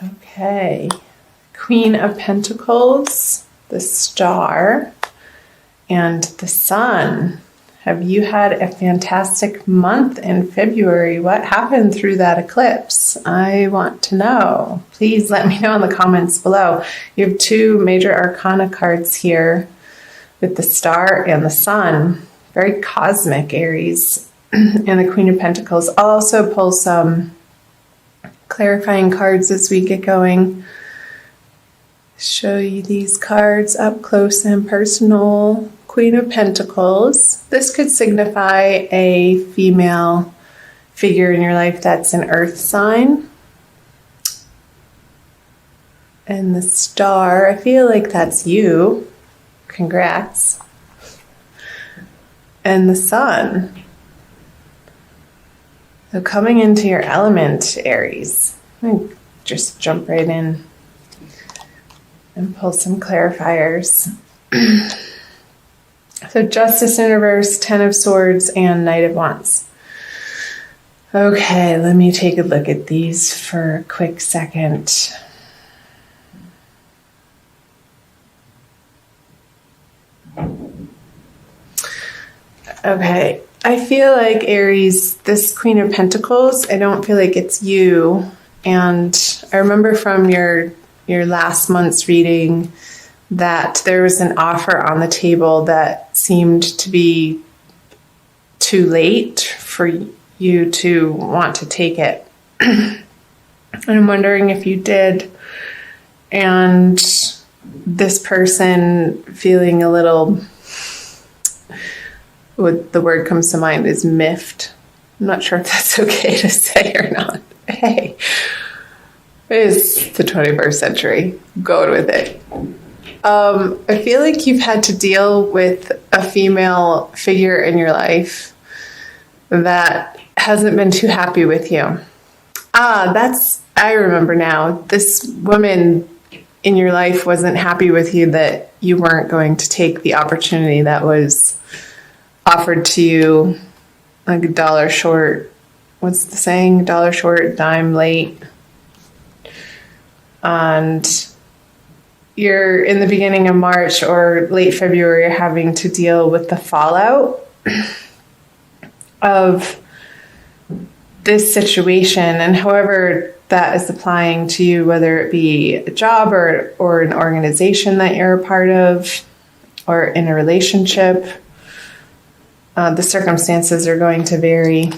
Okay. Queen of Pentacles, the Star, and the Sun. Have you had a fantastic month in February? What happened through that eclipse? I want to know. Please let me know in the comments below. You have two major arcana cards here with the Star and the Sun. Very cosmic, Aries, and the Queen of Pentacles. I'll also pull some clarifying cards as we get going. Show you these cards up close and personal. Queen of Pentacles. This could signify a female figure in your life that's an earth sign. And the Star, I feel like that's you. Congrats. And the Sun. So coming into your element, Aries. I'm going to just jump right in and pull some clarifiers. So Justice in reverse, Ten of Swords, and Knight of Wands. Okay, let me take a look at these for a quick second. Okay, I feel like Aries, this Queen of Pentacles, I don't feel like it's you. And I remember from your last month's reading that there was an offer on the table that seemed to be too late for you to want to take it. And I'm wondering if you did, and this person feeling a little, what the word comes to mind is miffed. I'm not sure if that's okay to say or not. Hey, it's the 21st century. Go with it. I feel like you've had to deal with a female figure in your life that hasn't been too happy with you. I remember now. This woman in your life wasn't happy with you that you weren't going to take the opportunity that was offered to you, like a dollar short. What's the saying? Dollar short, dime late. And you're in the beginning of March or late February having to deal with the fallout of this situation, and however that is applying to you, whether it be a job or an organization that you're a part of or in a relationship, the circumstances are going to vary,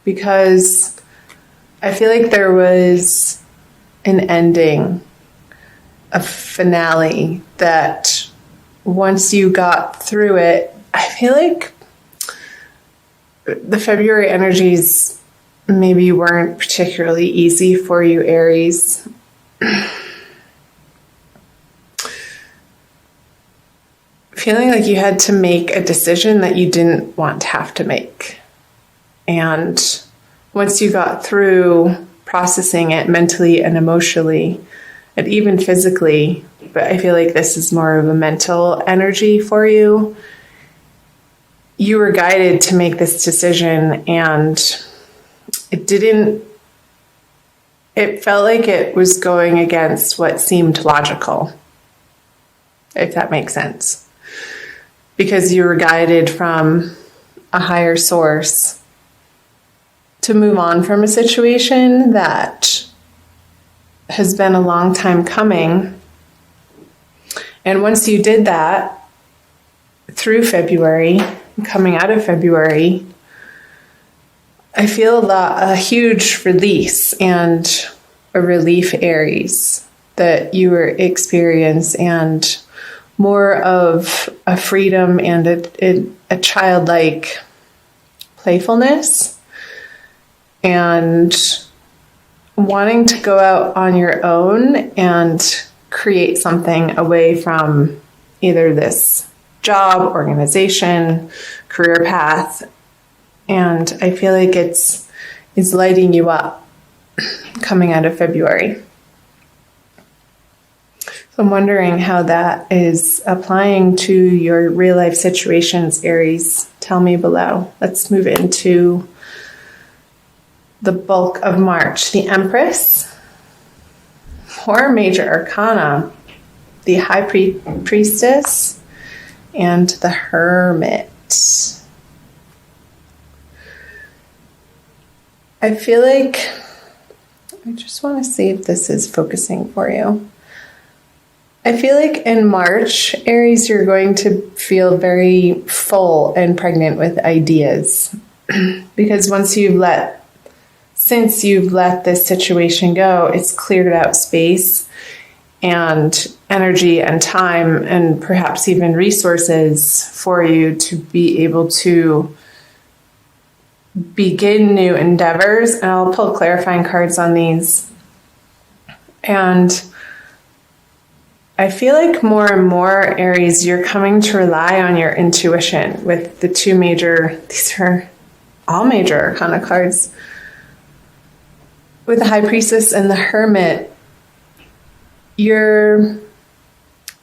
because I feel like there was an ending, a finale, that once you got through it, I feel like the February energies maybe weren't particularly easy for you, Aries. Feeling like you had to make a decision that you didn't want to have to make. And once you got through processing it mentally and emotionally, and even physically, but I feel like this is more of a mental energy for you, you were guided to make this decision, and it felt like it was going against what seemed logical, if that makes sense. Because you were guided from a higher source to move on from a situation that has been a long time coming. And once you did that through February, coming out of February, I feel a huge release and a relief, Aries, that you were experiencing, and more of a freedom and a childlike playfulness, and wanting to go out on your own and create something away from either this job, organization, career path. And I feel like it's lighting you up coming out of February. So I'm wondering how that is applying to your real life situations, Aries. Tell me below. Let's move into the bulk of March. The Empress, 4 major arcana, the High Priestess and the Hermit. I feel like, I just want to see if this is focusing for you. I feel like in March, Aries, you're going to feel very full and pregnant with ideas. Because since you've let this situation go, it's cleared out space and energy and time and perhaps even resources for you to be able to begin new endeavors. And I'll pull clarifying cards on these. And I feel like more and more, Aries, you're coming to rely on your intuition with the 2 major, these are all major arcana cards. With the High Priestess and the Hermit, you're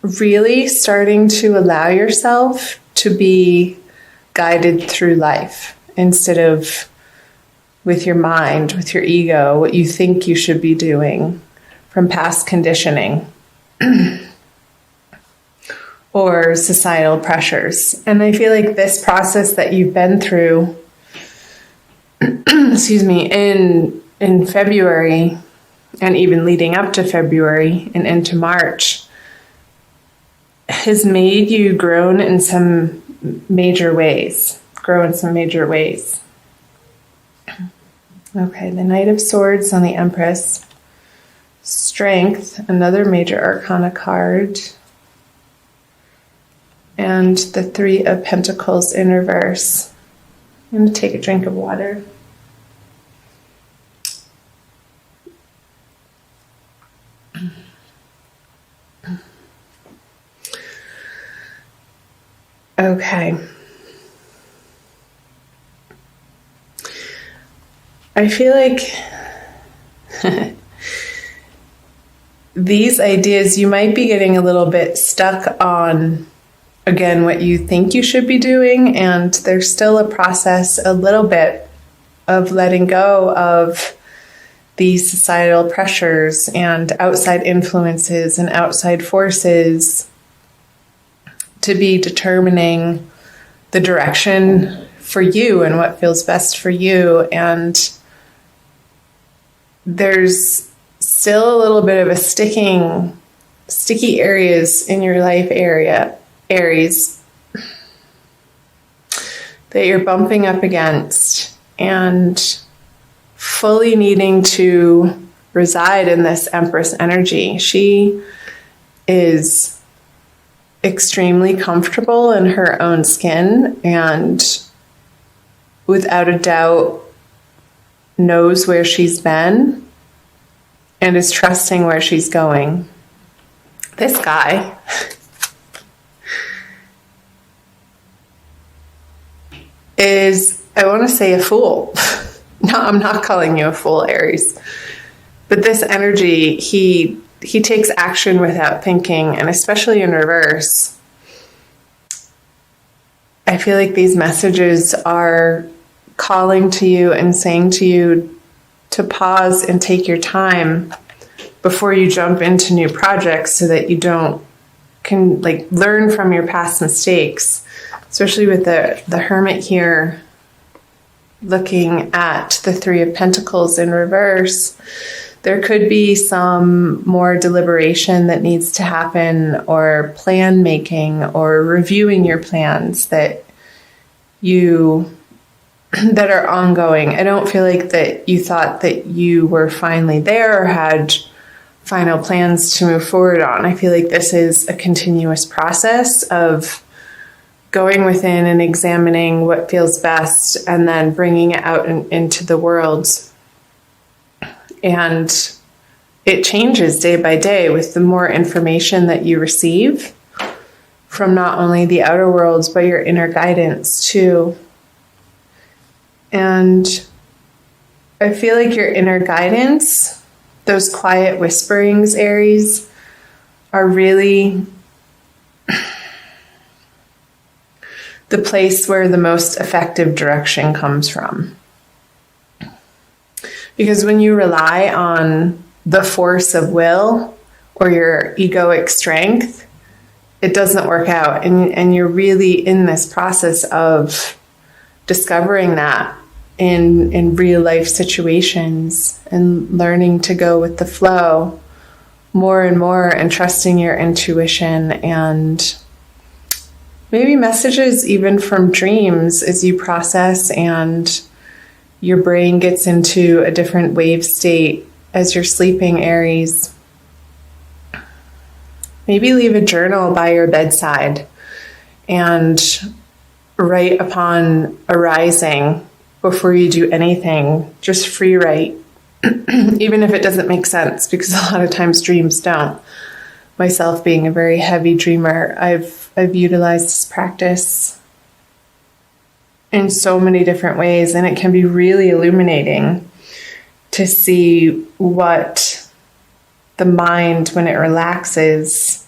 really starting to allow yourself to be guided through life instead of with your mind, with your ego, what you think you should be doing from past conditioning or societal pressures. And I feel like this process that you've been through, excuse me, in February and even leading up to February and into March has made you grow in some major ways. Okay, the Knight of Swords on the Empress. Strength, another major arcana card. And the 3 of Pentacles in reverse. I'm going to take a drink of water. Okay. I feel like these ideas, you might be getting a little bit stuck on, again, what you think you should be doing, and there's still a process, a little bit of letting go of these societal pressures and outside influences and outside forces to be determining the direction for you and what feels best for you. And there's still a little bit of a sticky areas in your life area, Aries, that you're bumping up against and fully needing to reside in this Empress energy. She is extremely comfortable in her own skin and without a doubt knows where she's been and is trusting where she's going. This guy is, I want to say, a fool. No, I'm not calling you a fool, Aries. But this energy, he takes action without thinking, and especially in reverse. I feel like these messages are calling to you and saying to you to pause and take your time before you jump into new projects so that you can learn from your past mistakes, especially with the Hermit here looking at the 3 of Pentacles in reverse. There could be some more deliberation that needs to happen, or plan making, or reviewing your plans that are ongoing. I don't feel like that you thought that you were finally there or had final plans to move forward on. I feel like this is a continuous process of going within and examining what feels best and then bringing it out into the world. And it changes day by day with the more information that you receive from not only the outer worlds, but your inner guidance too. And I feel like your inner guidance, those quiet whisperings, Aries, are really the place where the most effective direction comes from. Because when you rely on the force of will or your egoic strength, it doesn't work out. And you're really in this process of discovering that in real life situations and learning to go with the flow more and more and trusting your intuition and maybe messages even from dreams as you process and your brain gets into a different wave state as you're sleeping, Aries. Maybe leave a journal by your bedside and write upon arising before you do anything. Just free write, even if it doesn't make sense, because a lot of times dreams don't. Myself being a very heavy dreamer, I've utilized this practice in so many different ways, and it can be really illuminating to see what the mind, when it relaxes,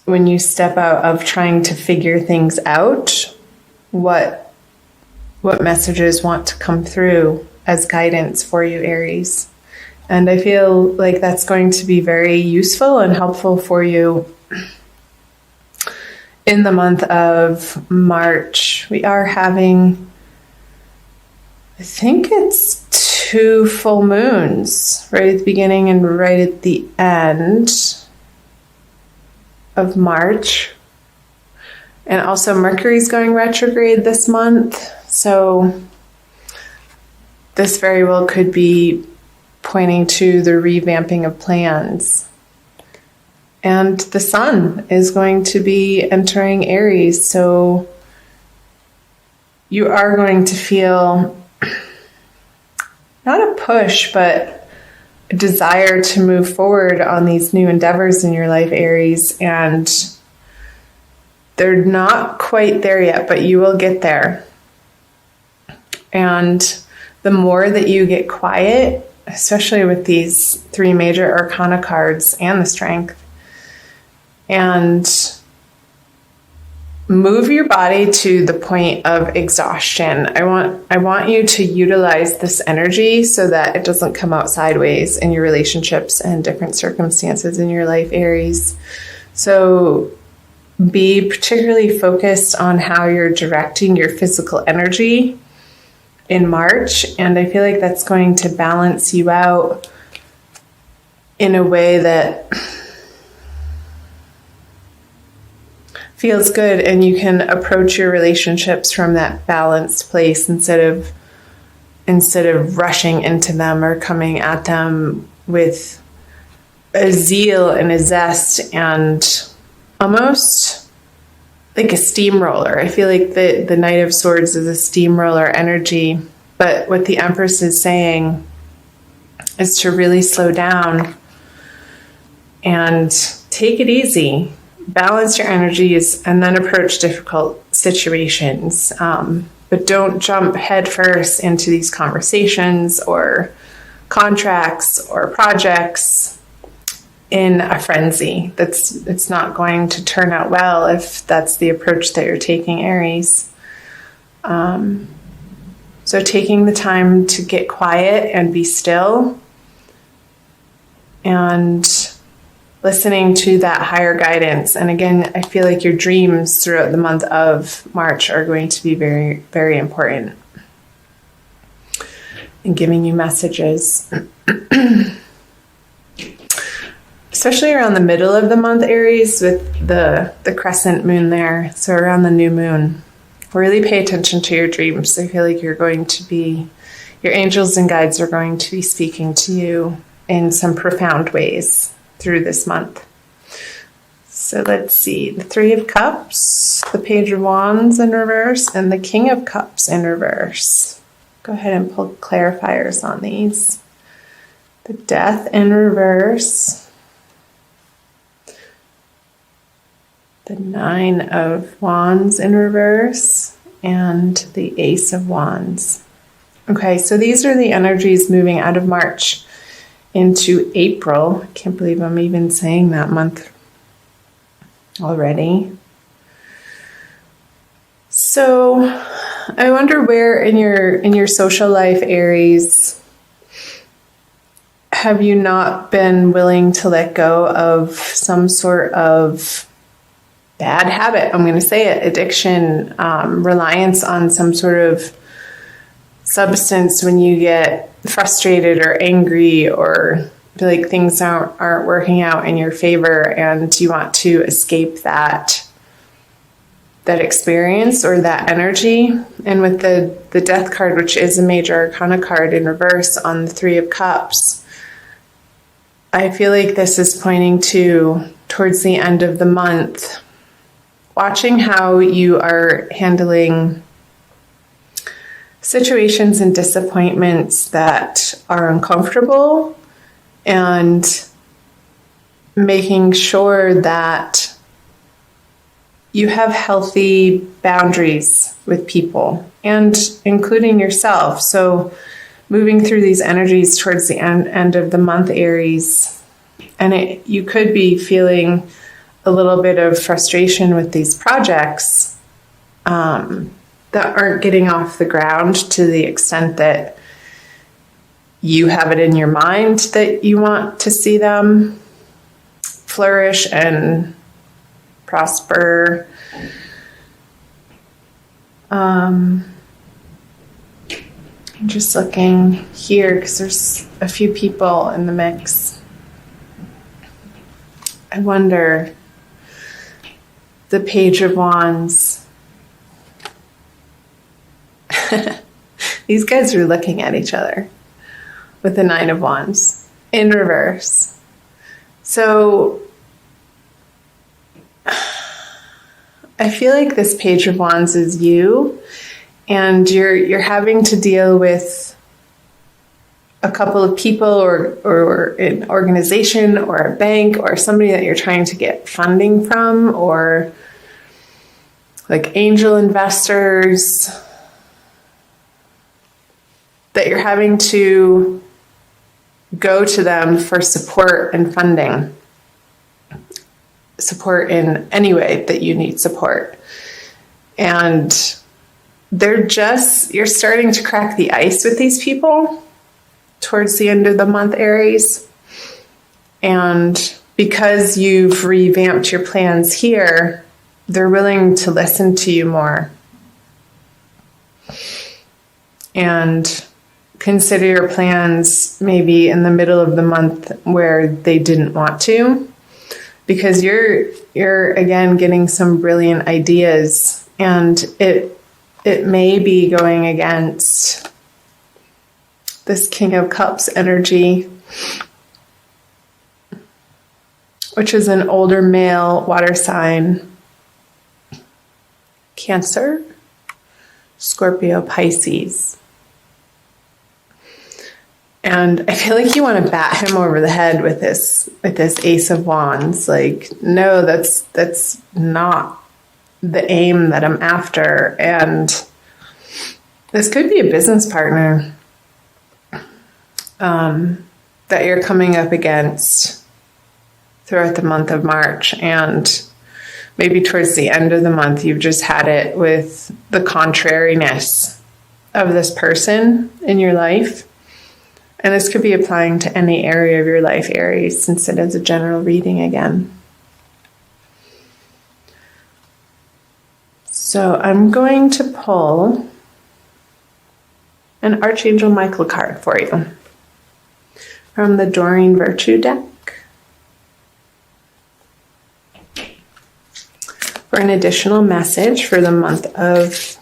when you step out of trying to figure things out, what messages want to come through as guidance for you, Aries. And I feel like that's going to be very useful and helpful for you in the month of March. We are having, I think it's 2 full moons, right at the beginning and right at the end of March. And also Mercury's going retrograde this month. So this very well could be pointing to the revamping of plans. And the sun is going to be entering Aries. So you are going to feel not a push, but a desire to move forward on these new endeavors in your life, Aries. And they're not quite there yet, but you will get there. And the more that you get quiet, especially with these 3 major arcana cards and the strength, and move your body to the point of exhaustion. I want you to utilize this energy so that it doesn't come out sideways in your relationships and different circumstances in your life, Aries. So be particularly focused on how you're directing your physical energy in March, and I feel like that's going to balance you out in a way that feels good, and you can approach your relationships from that balanced place instead of rushing into them or coming at them with a zeal and a zest and almost like a steamroller. I feel like the Knight of Swords is a steamroller energy, but what the Empress is saying is to really slow down and take it easy, balance your energies, and then approach difficult situations. But don't jump headfirst into these conversations or contracts or projects in a frenzy. It's not going to turn out well if that's the approach that you're taking, Aries. So taking the time to get quiet and be still and listening to that higher guidance. And again, I feel like your dreams throughout the month of March are going to be very, very important in giving you messages. Especially around the middle of the month, Aries, with the crescent moon there. So around the new moon, really pay attention to your dreams. I feel like your angels and guides are going to be speaking to you in some profound ways through this month. So let's see, the 3 of Cups, the Page of Wands in reverse, and the King of Cups in reverse. Go ahead and pull clarifiers on these. The Death in reverse. The 9 of Wands in reverse, and the Ace of Wands. Okay, so these are the energies moving out of March into April. I can't believe I'm even saying that month already. So I wonder where in your social life, Aries, have you not been willing to let go of some sort of bad habit? I'm going to say it, addiction, reliance on some sort of substance when you get frustrated or angry or feel like things aren't working out in your favor and you want to escape that experience or that energy. And with the Death card, which is a major arcana card in reverse on the Three of Cups, I feel like this is pointing towards the end of the month, watching how you are handling situations and disappointments that are uncomfortable and making sure that you have healthy boundaries with people and including yourself. So moving through these energies towards the end of the month, Aries, and you could be feeling a little bit of frustration with these projects that aren't getting off the ground to the extent that you have it in your mind that you want to see them flourish and prosper. I'm just looking here because there's a few people in the mix. I wonder, the Page of Wands. These guys are looking at each other with the Nine of Wands in reverse. So I feel like this Page of Wands is you, and you're having to deal with a couple of people or an organization or a bank or somebody that you're trying to get funding from, or like angel investors that you're having to go to them for support and funding. Support in any way that you need support. And you're starting to crack the ice with these people towards the end of the month, Aries. And because you've revamped your plans here, they're willing to listen to you more and consider your plans maybe in the middle of the month where they didn't want to, because you're again getting some brilliant ideas, and it may be going against this King of Cups energy, which is an older male water sign, Cancer, Scorpio, Pisces. And I feel like you want to bat him over the head with this Ace of Wands. Like, no, that's not the aim that I'm after. And this could be a business partner that you're coming up against throughout the month of March. And maybe towards the end of the month, you've just had it with the contrariness of this person in your life. And this could be applying to any area of your life, Aries, since it is a general reading again. So I'm going to pull an Archangel Michael card for you from the Doreen Virtue deck for an additional message for the month of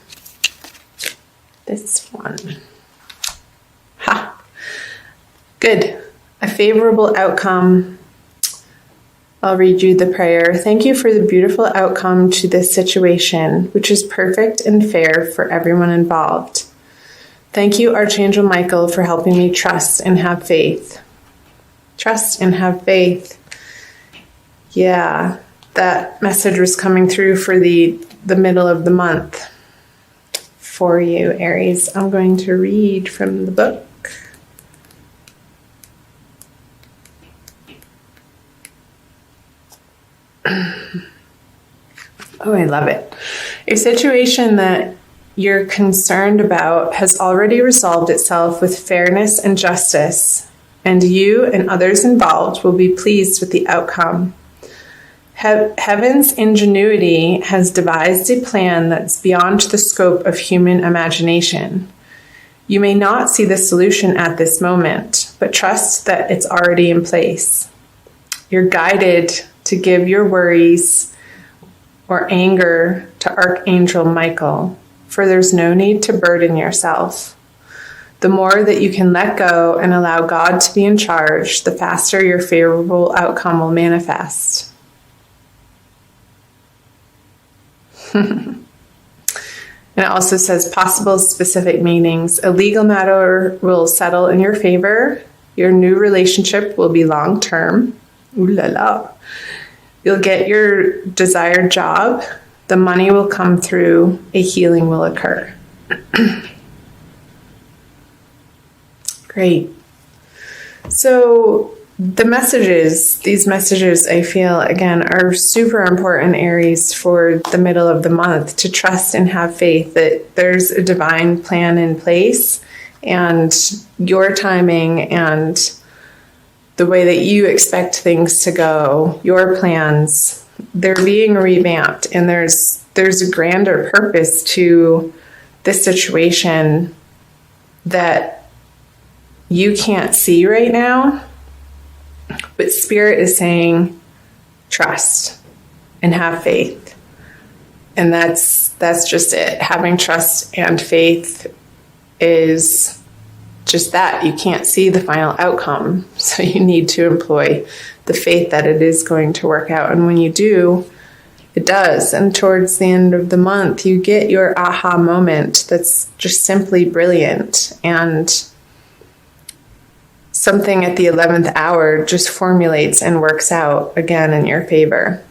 this one. Ha! Good. A favorable outcome. I'll read you the prayer. Thank you for the beautiful outcome to this situation, which is perfect and fair for everyone involved. Thank you, Archangel Michael, for helping me trust and have faith. Trust and have faith. Yeah, that message was coming through for the middle of the month for you, Aries. I'm going to read from the book. Oh, I love it. A situation that you're concerned about has already resolved itself with fairness and justice and you and others involved will be pleased with the outcome. Heaven's ingenuity has devised a plan that's beyond the scope of human imagination. You may not see the solution at this moment, but trust that it's already in place. You're guided to give your worries or anger to Archangel Michael, for there's no need to burden yourself. The more that you can let go and allow God to be in charge, the faster your favorable outcome will manifest. And it also says possible specific meanings. A legal matter will settle in your favor. Your new relationship will be long-term. Ooh la la. You'll get your desired job. The money will come through. A healing will occur. Great. So these messages I feel, again, are super important, Aries, for the middle of the month, to trust and have faith that there's a divine plan in place, and your timing and the way that you expect things to go, your plans, they're being revamped, and there's a grander purpose to this situation that you can't see right now. But Spirit is saying, trust and have faith. And that's just it. Having trust and faith is just that. You can't see the final outcome. So you need to employ the faith that it is going to work out. And when you do, it does. And towards the end of the month, you get your aha moment that's just simply brilliant. And something at the 11th hour just formulates and works out again in your favor.